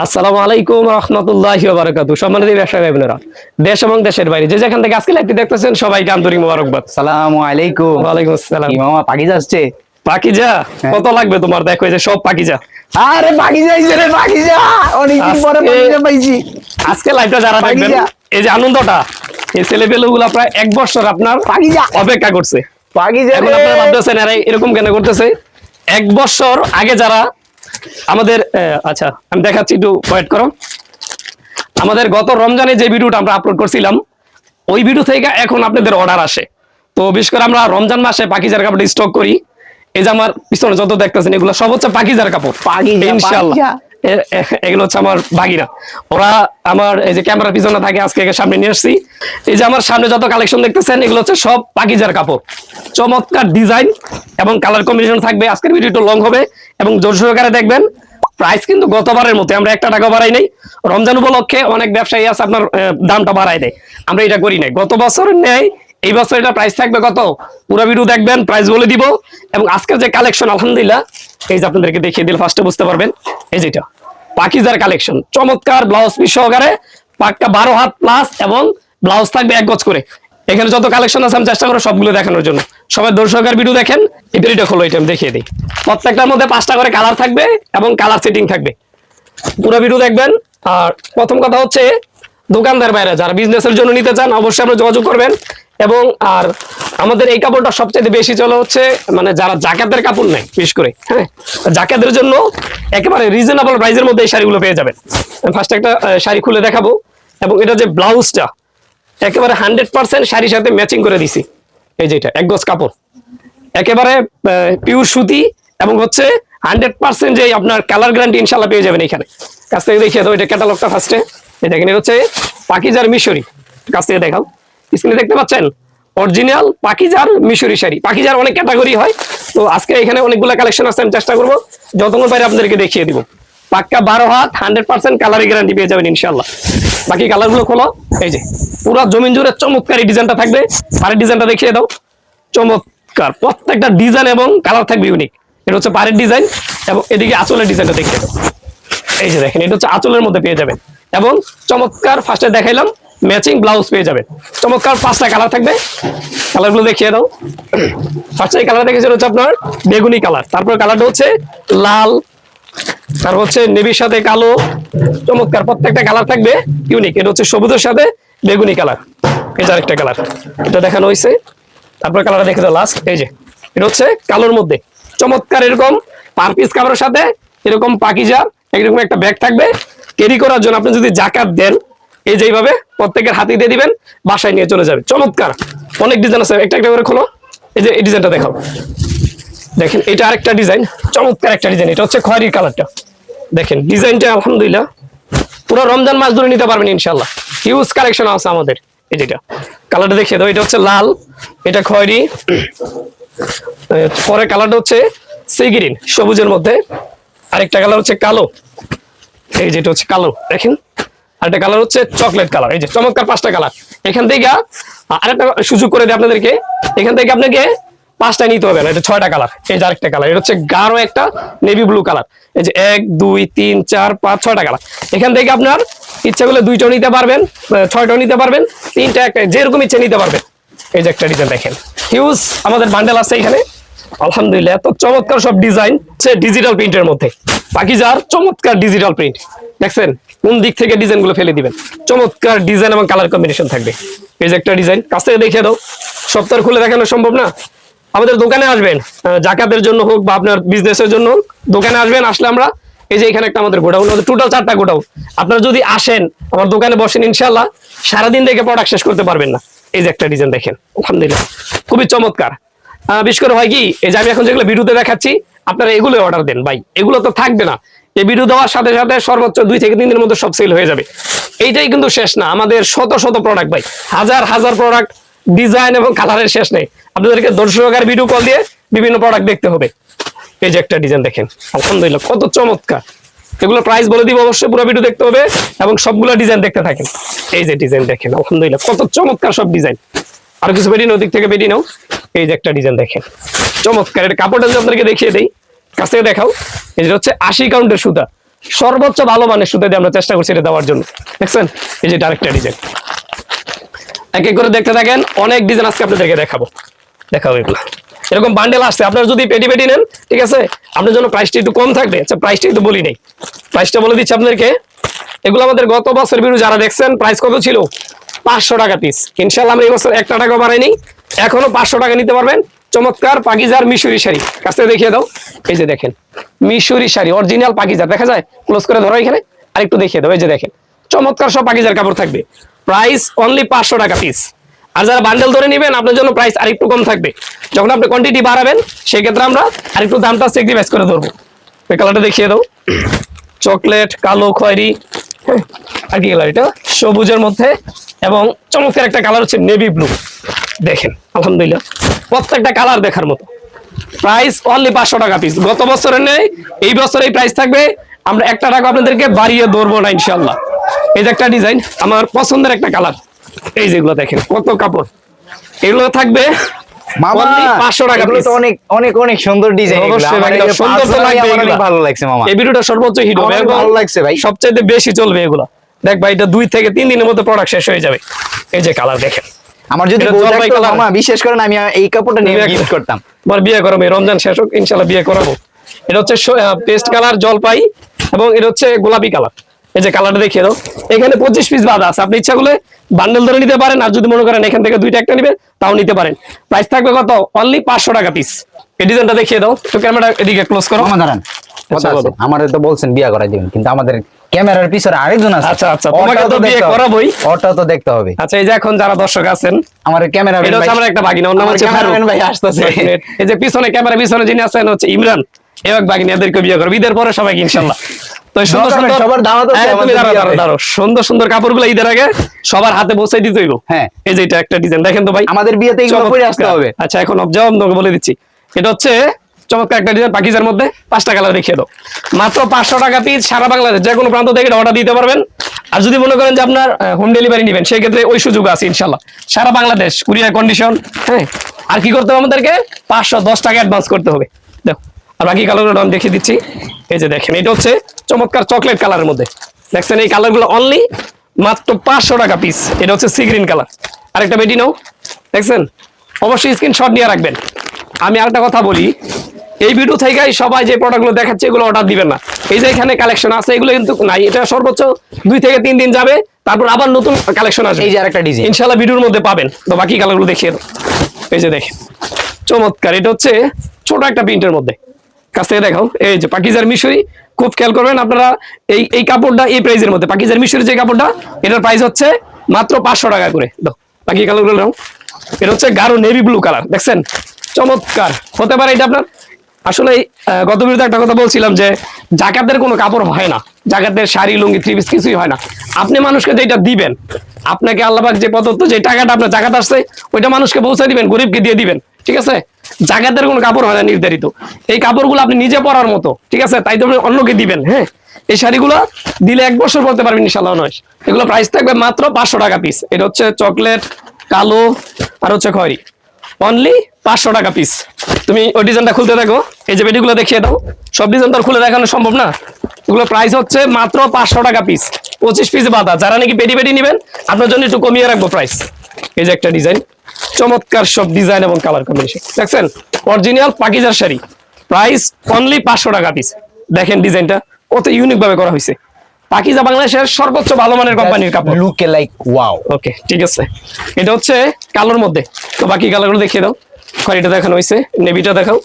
আসসালামু আলাইকুম রহমতুল্লাহি ওয়া বারাকাতুহু। সম্মানিত ব্যবসায়ী ভাই বোনেরা, দেশ এবং দেশের বাইরে যে যেখান থেকে আজকে লাইভটি দেখতেছেন সবাইকে আন্তরিক মোবারকবাদ। আসসালামু আলাইকুম। ওয়া আলাইকুম আসসালাম। কি মামা পাকিজা আসছে? পাকিজা কত লাগবে তোমার? দেখো এই যে সব পাকিজা। আরে পাকিজা আইছে রে, পাকিজা অনেকদিন পরে পাকিজা পাইছি। আজকে লাইভটা যারা দেখবেন, এই যে আনন্দটা, এই ছেলেপেলেগুলো প্রায় এক বছর আপনার পাকিজা অপেক্ষা করছে। পাকিজা এখন রে। আপনারা ভাবতেছেন আরে এরকম কেন করতেছে? এক বছর আগে যারা আমাদের আচ্ছা আমি দেখাচ্ছি, একটু ওয়েট করো। আমাদের গত রমজানে যে ভিডিওটা আমরা আপলোড করছিলাম, ওই ভিডিও থেকে এখন আপনাদের অর্ডার আসে। তো বিশেষ করে আমরা রমজান মাসে পাকিজার কাপড় স্টক করি। এই যে আমার পিছনে যত দেখতেছেন এগুলো সব হচ্ছে পাকিজার কাপড়, ইনশাআল্লাহ। এগুলো হচ্ছে আমার ভাগিরা, ওরা আমার এই যে ক্যামেরার পিছনে থাকে, আজকে সামনে নিয়ে আসছি। এই যে আমার সামনে যত কালেকশন দেখতেছেন এগুলো হচ্ছে সব পাকিজার কাপড়, চমৎকার ডিজাইন এবং কালার কম্বিনেশন থাকবে। আজকের ভিডিওটা লং হবে এবং জোর সহকারে দেখবেন। প্রাইস কিন্তু গতবারের মতো আমরা একটা টাকা বাড়াই নাই। রমজান উপলক্ষে অনেক ব্যবসায়ী আছে আপনার দামটা বাড়াই দেয়, আমরা এটা করি নাই। গত বছর নেই, এই বছর এটা প্রাইস থাকবে কত, পুরো ভিডিও দেখবেন, প্রাইস বলে দিব। এবং আজকের যে কালেকশন আলহামদুলিল্লাহ, এই যে আপনাদেরকে দেখিয়ে দিলে ফার্স্টে বুঝতে পারবেন। এই যেটা পাকিজার কালেকশন, চমৎকার ব্লাউজ পিস সহকারে, পাক্কা 12 হাত প্লাস এবং ব্লাউজ থাকবে 1 গজ করে। এখানে যত কালেকশন আছে আমি চেষ্টা করব সবগুলো দেখানোর জন্য। সবাই দর্শকের ভিডিও দেখেন। এই ভিডিওটা খোলো, এটা আমি দেখিয়ে দিই। প্রত্যেকটার মধ্যে 5টা করে কালার থাকবে এবং কালার সেটিং থাকবে, পুরো ভিডিও দেখবেন। আর প্রথম কথা হচ্ছে, দোকানদার বাইরে যারা বিজনেসের জন্য নিতে চান অবশ্যই আপনারা যোগাযোগ করবেন। এবং আর আমাদের এই কাপড়টা সবচেয়ে বেশি চলে হচ্ছে মানে যারা জাকাতের কাপড় নেয়, বিশেষ করে হ্যাঁ, জাকাতের জন্য একেবারে রিজনেবল প্রাইসের মধ্যে এই শাড়িগুলো পেয়ে যাবেন। ফার্স্ট একটা শাড়ি খুলে দেখাবো। এবং এটা যে ব্লাউজটা একেবারে 100% শাড়ির সাথে ম্যাচিং করে দিছি। এই যেটা 1 গজ কাপড়, একেবারে পিওর সুতি এবং হচ্ছে 100% যে আপনার কালার গ্যারান্টি ইনশাআল্লাহ পেয়ে যাবেন এখানে। কাছ থেকে দেখিয়ে দাও এটা ক্যাটালগটা ফার্স্টে। এই দেখেন, এটা হচ্ছে পাকিজার মিশরি। কাছ থেকে দেখাও, স্ক্রিনে দেখতে পাচ্ছেন অরিজিনাল পাকিজার মিশরি শাড়ি। পাকিজার অনেক ক্যাটাগরি হয়, তো আজকে এখানে অনেকগুলো কালেকশন আছে, আমি চেষ্টা করবো যতক্ষণ পারে আপনাদেরকে দেখিয়ে দিব। পাক্কা 12 হাত 100% কালারের গ্যারান্টি পেয়ে যাবেন ইনশাআল্লাহ। বাকি কালারগুলো খোলো। এই যে পুরো জমিন জুড়ে চমৎকার এই ডিজাইনটা থাকবে। পাড়ের ডিজাইনটা দেখিয়ে দাও, চমৎকার প্রত্যেকটা ডিজাইন এবং কালার থাকবে ইউনিক। এটা হচ্ছে পাড়ের ডিজাইন এবং এদিকে আঁচলের ডিজাইনটা দেখিয়ে দাও। এই যে দেখেন, এটা হচ্ছে আঁচলের মধ্যে পেয়ে যাবেন এবং চমৎকার ফার্স্টে দেখাইলাম ম্যাচিং ব্লাউজ পেয়ে যাবেন। চমৎকার 5টা কালার থাকবে, কালারগুলো দেখিয়ে দাও। ফার্স্টে কালার দেখেছেন হচ্ছে আপনার বেগুনি কালার, তারপর কালারটা হচ্ছে লাল, তারপর হচ্ছে নেভির সাথে কালো। চমৎকার প্রত্যেকটা কালার থাকবে ইউনিক। এটা হচ্ছে সবুজের সাথে বেগুনি কালার, এই যে আরেকটা কালার এটা দেখানো হয়েছে। তারপর কালারটা দেখে দাও লাস্ট। এই যে এটা হচ্ছে কালোর মধ্যে চমৎকার এরকম পার পিস কাপড়ের সাথে এরকম পাকিজার এরকম একটা ব্যাগ থাকবে ক্যারি করার জন্য। আপনি যদি জাকাত দেন, এই যেভাবে প্রত্যেকের হাতে দিয়ে দিবেন, বাসায় নিয়ে চলে যাবে। চমৎকার অনেক ডিজাইন আছে, একটা একটা করে খোলো। এই যে এই ডিজাইনটা দেখাও, দেখেন এটা আরেকটা ডিজাইন, চমৎকার একটা ডিজাইন। এটা হচ্ছে খয়েরি কালারটা, দেখেন ডিজাইনটা আলহামদুলিল্লাহ পুরো রমজান মাস ধরে নিতে পারবেন ইনশাআল্লাহ। হিউজ কালেকশন আছে আমাদের। এই যেটা কালারটা দেখিয়ে দাও, এটা হচ্ছে লাল, এটা খয়েরি, পরে কালারটা হচ্ছে সি গ্রিন সবুজের মধ্যে, আরেকটা কালার হচ্ছে কালো, এই যেটা হচ্ছে কালো দেখেন, আরেকটা কালার হচ্ছে চকলেট কালার। এই যে চমৎকার 5টা কালার। এখান থেকে আরেকটা সুযোগ করে দিই আপনাদেরকে, এখান থেকে আপনাকে 5টা নিতে হবে না, এটা 6টা কালার। এই যে আরেকটা কালার, এটা হচ্ছে গাঢ় একটা নেভি ব্লু কালার। এই যে 1 2 3 4 5 6টা কালার। এখান থেকে আপনার ইচ্ছা করলে 2টাও নিতে পারবেন, 6টাও নিতে পারবেন, 3টা একটা যেরকম ইচ্ছা নিতে পারবেন। এই যে একটা ডিজাইন দেখেন, হিউজ আমাদের বান্ডেল আছে এখানে আলহামদুলিল্লাহ। এত চমৎকার সব ডিজাইন হচ্ছে ডিজিটাল প্রিন্টের মধ্যে। পাকিজার চমৎকার ডিজিটাল প্রিন্ট দেখছেন, কোন দিক থেকে ডিজাইন গুলো ফেলে দিবেন। চমৎকার ডিজাইন এবং কালার কম্বিনেশন থাকবে। এই যে একটা ডিজাইন, কাছ থেকে দেখিয়ে দাও, সপ্তাহ খুলে দেখানো সম্ভব না। আমাদের দোকানে আসবেন, জাকাতের জন্য হোক বা আপনার বিজনেসের জন্য দোকানে আসবেন। আসলে আমরা এই যে এখানে একটা আমাদের গোডাউন, টোটাল 4টা গোডাউন। আপনারা যদি আসেন আমার দোকানে বসেন ইনশাআল্লাহ সারাদিন দেখে প্রোডাক্ট শেষ করতে পারবেন না। এই যে একটা ডিজাইন দেখেন, আলহামদুলিল্লাহ খুবই চমৎকার। বিশেষ করে হয় কি, এই যে আমি এখন যেগুলো ভিডিওতে দেখাচ্ছি আপনারা এগুলো অর্ডার দেন ভাই, এগুলো তো থাকবে না। এই ভিডিও দেওয়ার সাথে সাথে সর্বোচ্চ 2 থেকে 3 দিনের মধ্যে সব সেল হয়ে যাবে। এইটাই কিন্তু শেষ না, আমাদের শত শত প্রোডাক্ট ভাই, হাজার হাজার প্রোডাক্ট, ডিজাইন এবং কালারের শেষ নেই। আপনাদেরকে দর্শকের ভিডিও কল দিয়ে বিভিন্ন প্রোডাক্ট দেখতে হবে। এই যে একটা ডিজাইন দেখেন, আলহামদুলিল্লাহ কত চমৎকার। এগুলো প্রাইস বলে দিব, অবশ্যই পুরো ভিডিও দেখতে হবে এবং সবগুলো ডিজাইন দেখতে থাকেন। এই যে ডিজাইন দেখেন, আলহামদুলিল্লাহ কত চমৎকার সব ডিজাইন। আর কিছু বেরিয়ে নাও, দিক থেকে বেরিয়ে নাও। এই যে একটা ডিজাইন দেখেন, চমৎকার। এটা কাপড়টা যদি আপনাদেরকে দেখিয়ে দেই, কাছ থেকে দেখাও। এটা হচ্ছে 80 কাউন্টের সুতা, সর্বোচ্চ ভালো মানের সুতা দিয়ে আমরা চেষ্টা করছি এটা দেওয়ার জন্য। দেখছেন এই যে আরেকটা ডিজাইন, এক এক করে দেখতে থাকেন, অনেক ডিজাইন আজকে আপনাদেরকে দেখাবো এগুলো। এরকম বান্ডেল আসছে, আপনারা যদি পেটি পেটি নেন ঠিক আছে, আপনার জন্য প্রাইসটা একটু কম থাকবে। আচ্ছা প্রাইসটা একটু বলি নেই, প্রাইসটা বলে দিচ্ছি আপনাদেরকে। এগুলো আমাদের গত বছর ভিডিও যারা দেখছেন প্রাইস কত ছিল, 500 টাকা পিস। ইনশাআল্লাহ আমরা এই বছর 1 টাকা বাড়াইনি, এখনো 500 টাকা নিতে পারবেন। চমৎকার পাকিজার মিশরি শাড়ি, কাছ থেকে দেখিয়ে দাও। এই যে দেখেন মিশরি শাড়ি, অরিজিনাল পাকিজার, দেখা যায় ক্লোজ করে ধরো এখানে, আর একটু দেখিয়ে দাও। এই যে দেখেন চমৎকার সব পাকিজার কাপড় থাকবে, প্রাইস অনলি 500 টাকা পিস। আর যারা বান্ডেল ধরে নেবেন আপনার জন্য প্রাইস আরেকটু কম থাকবে। যখন আপনি কোয়ান্টিটি বাড়াবেন সেক্ষেত্রে আমরা আরেকটু দামটা সেক্রিফাইস করে ধরবো। এই কালারটা দেখিয়ে দাও, চকলেট, কালো, খয়েরি, হ্যাঁ আর কি কালার এটা, সবুজের মধ্যে, এবং চমৎকার একটা কালার হচ্ছে নেভি ব্লু। দেখেন আলহামদুলিল্লাহ প্রত্যেকটা কালার দেখার মতো। প্রাইস অনলি 500 টাকা পিস। গত বছরের নেই, এই বছর এই প্রাইস থাকবে, আমরা 1 টাকা আপনাদেরকে বাড়িয়ে ধরবো না ইনশাল্লাহ। এই যে একটা ডিজাইন আমার পছন্দের একটা কালার, এই যেগুলো দেখেন কত কাপড়, এগুলো থাকবে মামা 500 টাকা এগুলো পিস। তো অনেক অনেক অনেক সুন্দর ডিজাইন, অবশ্যই ভাই, এটা সুন্দর তো লাগবে, অনেক এগুলা। ভালো লাগছে মামা, এই ভিডিওটা সর্বোচ্চ হিট হবে, আমার ভালো লাগছে ভাই। সবচেয়ে বেশি চলবে এগুলো। দেখ ভাই এটা 2 থেকে 3 দিনের মধ্যে প্রোডাক্ট শেষ হয়ে যাবে। এই যে কালার দেখেন, আমার যদি এটা বউ জলপাই থাকতো কালার। মামা বিশ্বাস করেন আমি এই কাপড়টা নিয়ে বিয়ে গিফট করতাম। আমার বিয়ে করাবো, এই রমজান শেষ হোক ইনশাল্লাহ বিয়ে করাবো। এটা হচ্ছে পেস্ট কালার জলপাই, এবং এটা হচ্ছে গোলাপি কালার। এই যে কালারটা দেখিয়ে দাও, এখানে 25 পিস বাদ আছে, আপনি ইচ্ছা করলে বান্ডেল ধরে নিতে পারেন, আর যদি মনে করেন এখান থেকে 2টা একটা নিবেন তাও নিতে পারেন। প্রাইস থাকবে কত, অনলি 500 টাকা পিস। এই ডিজাইনটা দেখিয়ে দাও তো, ক্যামেরা এদিকে ক্লোজ করো। মামা দাঁড়ান, কথা বলো। আছে, আমাদের তো বলছেন বিয়ে করাই দিবেন, কিন্তু আমাদের ক্যামেরার পিছনে আরেকজন আছে। আচ্ছা, আচ্ছা, তোমাকে ওটাও তো বিয়ে দেখতে হবে। করাবোই। ওটাও তো দেখতে হবে। আচ্ছা এই যে এখন যারা দর্শক আছেন, আমার ক্যামেরা এটা হচ্ছে আমার একটা বাগিনা, ওর নাম হচ্ছে ফারুক ভাই আসতেছে। এই যে পিছনে ক্যামেরা পিছনে যিনি আছেন হচ্ছে ইমরান, এক বাগিনী, এদেরকে বিয়ে করবে ঈদের পরে সবাইকে ইনশাল্লাহ। তো এই সুন্দর সুন্দর সবার দাওয়াত আছে, হ্যাঁ, তুমি আমাদের দাঁড়াও, বিয়ে দাঁড়াও, হবে। দাঁড়াও। সুন্দর সুন্দর কাপড়গুলো ঈদের আগে সবার হাতে পৌঁছে দিতে হইব। হ্যাঁ। এই যে এটা একটা ডিজাইন দেখেন তো ভাই, আমাদের বিয়েতে এগুলো পরে আসতে চমৎকার। হবে। আচ্ছা এখন অবজার্ভ তোমাকে বলে দিচ্ছি, এটা হচ্ছে চমৎকার একটা ডিজাইন পাকিজার মধ্যে, 5টা কালার দেখিয়ে দাও। মাত্র 500 টাকা পিস, সারা বাংলাদেশ যে কোনো প্রান্ত থেকে অর্ডার দিতে পারবেন। আর যদি মনে করেন যে আপনার হোম ডেলিভারি নেবেন সেই ক্ষেত্রে ওই সুযোগ আছে ইনশাল্লাহ, সারা বাংলাদেশ কুরিয়ার কন্ডিশন। হ্যাঁ আর কি করতে হবে আমাদেরকে, 510 টাকা অ্যাডভান্স করতে হবে। দেখো আর বাকি কালারগুলো আমি দেখিয়ে দিচ্ছি। এই যে দেখেন এটা হচ্ছে চমৎকার চকলেট কালারের মধ্যে, দেখছেন এই কালারগুলো অনলি মাত্র 500 টাকা পিস। এটা হচ্ছে সি গ্রিন কালার। আরেকটা বেটি নাও, দেখছেন অবশ্যই স্ক্রিনশট নিয়ে রাখবেন। আমি আরেকটা কথা বলি, এই ভিডিও থেকেই সবাই যে প্রোডাক্টগুলো দেখাচ্ছে এগুলো অর্ডার দিবেন না। এই যে এখানে কালেকশন আছে এগুলো কিন্তু নাই, এটা সর্বোচ্চ 2 থেকে 3 দিন যাবে, তারপর আবার নতুন কালেকশন আসবে। এই যে আরেকটা ডিজাইন ইনশাআল্লাহ ভিডিওর মধ্যে পাবেন। তো বাকি কালারগুলো দেখিয়ে দাও। এই যে দেখেন চমৎকার, এটা হচ্ছে ছোট একটা প্রিন্টের মধ্যে, কাছ থেকে দেখাও। এই যে পাকিজার মিশরি, খুব খেয়াল করবেন আপনারা, এই কাপড়টা এই প্রাইসের মধ্যে, পাকিজার মিশরি যে কাপড়টা এটার প্রাইস হচ্ছে মাত্র 500 টাকা করে। দাও বাকি কালারগুলো নাও। এটা হচ্ছে গাঢ় নেভি ব্লু কালার, দেখছেন চমৎকার। হতে পারে এটা আপনার আসলে গত ভিডিওতে একটা কথা বলছিলাম যে জাকাতের কোনো কাপড় হয় না, জাকাতের শাড়ি লুঙ্গি 3 পিস কিছুই হয় না। আপনি মানুষকে যেটা দিবেন, আপনাকে আল্লাহ পাক যে প্রদত্ত যে টাকাটা আপনার জাকাত আসছে ওইটা মানুষকে পৌঁছে দিবেন, গরিবকে দিয়ে দিবেন, ঠিক আছে। জাকাতের কোনো কাপড় হয় না নির্ধারিত, এই কাপড়গুলো আপনি নিজে পরার মতো, ঠিক আছে, তাই তো আপনি অন্যকে দিবেন। হ্যাঁ এই শাড়িগুলো দিলে 1 বছর পরতে পারবেন ইনশাআল্লাহ। নয় এগুলো প্রাইস থাকবে মাত্র 500 টাকা পিস। এটা হচ্ছে চকলেট, কালো আর হচ্ছে খয়েরি, অনলি 500 টাকা পিস। তুমি ওই ডিজাইনটা খুলতে দেখো, এই যে বেডিগুলো দেখিয়ে দাও। সব ডিজাইন তো আর খুলে দেখানো সম্ভব না, এগুলো প্রাইস হচ্ছে মাত্র 500 টাকা পিস, 25 পিস বাদা। যারা নাকি পেটি পেটি নেবেন আপনার জন্য একটু কমিয়ে রাখবো প্রাইস। এই যে একটা ডিজাইন, চমৎকার সব ডিজাইন এবং কালার কম্বিনেশন, দেখছেন অরিজিনাল পাকিজার শাড়ি, প্রাইস অনলি 500 টাকা পিস। দেখেন ডিজাইনটা কত ইউনিক ভাবে করা হয়েছে, পাকিজা বাংলাদেশের সর্বোচ্চ ভালো মানের কোম্পানির কাপড়। Look like wow. ওকে ঠিক আছে, এটা হচ্ছে কালোর মধ্যে। তো বাকি কালারগুলো দেখিয়ে দাও। খয়েরিটা দেখানো হয়েছে, নেভিটা দেখাও।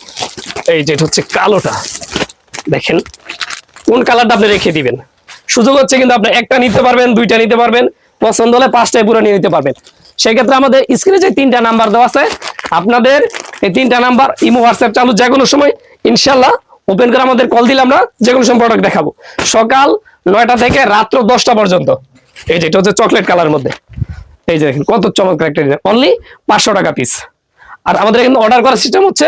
এই যে এটা হচ্ছে কালোটা, দেখেন কোন কালারটা আপনি রেখে দিবেন। সুযোগ হচ্ছে কিন্তু আপনি একটা নিতে পারবেন, 2টা নিতে পারবেন, পছন্দ হলে 5টায় পুরো নিয়ে নিতে পারবেন। সেক্ষেত্রে আমাদের স্ক্রিনে যে 3টা নাম্বার দেওয়া আছে, আপনাদের এই 3টা নাম্বার ইমো হোয়াটসঅ্যাপ চালু, যে কোনো সময় ইনশাল্লাহ ওপেন করে আমাদের কল দিলে আমরা যে কোনো সময় প্রোডাক্ট দেখাবো, সকাল 9টা থেকে রাত্র 10টা পর্যন্ত। এই যে এটা হচ্ছে চকলেট কালার মধ্যে, এই যে দেখেন কত চমৎকার একটা ডিজাইন, অনলি 500 টাকা পিস। আর আমাদের কিন্তু অর্ডার করার সিস্টেম হচ্ছে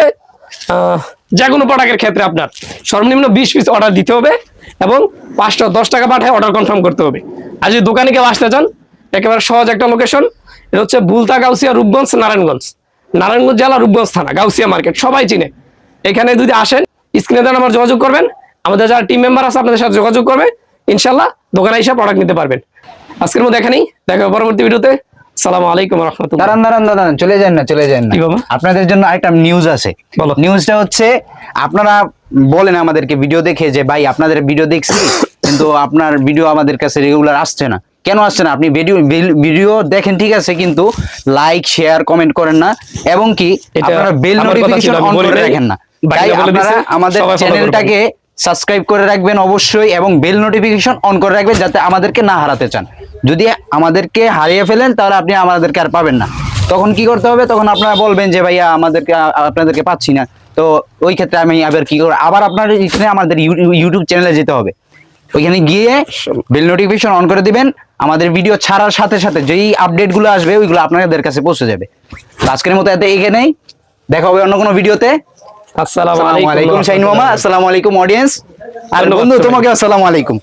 যে কোনো প্রোডাক্টের ক্ষেত্রে আপনার সর্বনিম্ন 20 পিস অর্ডার দিতে হবে এবং 510 টাকা পাঠায় অর্ডার কনফার্ম করতে হবে। আর যদি দোকানে কেউ আসতে চান, একেবারে সহজ একটা লোকেশন, এটা হচ্ছে বুলতা, গাউসিয়া, রূপগঞ্জ, নারায়ণগঞ্জ, নারায়ণগঞ্জ জেলা, রূপগঞ্জ থানা, গাউসিয়া মার্কেট, সবাই চিনে। এখানে যদি আসেন স্ক্রিনে দেন আমার যোগাযোগ করবেন, আমাদের যারা টিম মেম্বার আছে আপনাদের সাথে যোগাযোগ করবে, ইনশাল্লাহ দোকানে এসে প্রোডাক্ট নিতে পারবেন। আজকের মতো এখানেই, দেখা হবে পরবর্তী ভিডিওতে। আসসালামু আলাইকুম ওয়া রাহমাতুল্লাহ। দাঁড়ান, চলে যান না। কি বাবা? আপনাদের জন্য আরেকটা নিউজ আছে। বলো। নিউজটা হচ্ছে, আপনারা বলেন আমাদেরকে ভিডিও দেখে যে ভাই আপনাদের ভিডিও দেখছি কিন্তু আপনার ভিডিও আমাদের কাছে রেগুলার আসছে না। কেন আসছে না? আপনি ভিডিও দেখেন ঠিক আছে, কিন্তু লাইক শেয়ার কমেন্ট করেন না, এবং কি এটা আপনারা বেল আমার কথা ছিল, নোটিফিকেশন আমি অন বলি করে নাই। রাখেন না। বাকিরা তাই বলে আপনারা দিছে, আমাদের সবাই follow চ্যানেলটাকে সাবস্ক্রাইব করে রাখবেন অবশ্যই, এবং বেল নোটিফিকেশন অন করে রাখবেন যাতে আমাদেরকে না হারাতে চান। যদি আমাদেরকে হারিয়ে ফেলেন তাহলে আপনি আমাদেরকে আর পাবেন না। তখন কি করতে হবে? তখন আপনারা বলবেন যে ভাইয়া আপনাদেরকে পাচ্ছি না। তো ওই ক্ষেত্রে আমি আবার কি করব? আবার আপনার এখানে আমাদের ইউটিউব চ্যানেলে যেতে হবে, ওইখানে গিয়ে বেল নোটিফিকেশন অন করে দিবেন। আমাদের ভিডিও ছাড়ার সাথে সাথে যেই আপডেটগুলো আসবে ওইগুলো আপনাদের কাছে পৌঁছে যাবে। তো আজকের মতো এতে এখানেই, দেখা হবে অন্য কোনো ভিডিওতে। আসসালামু আসসালামু আলাইকুম শাহিন মামা, আসসালামু আলাইকুম অডিয়েন্স, আর ধন্যবাদ বন্ধু সবাইকে। তোমাকে আসসালামু আলাইকুম।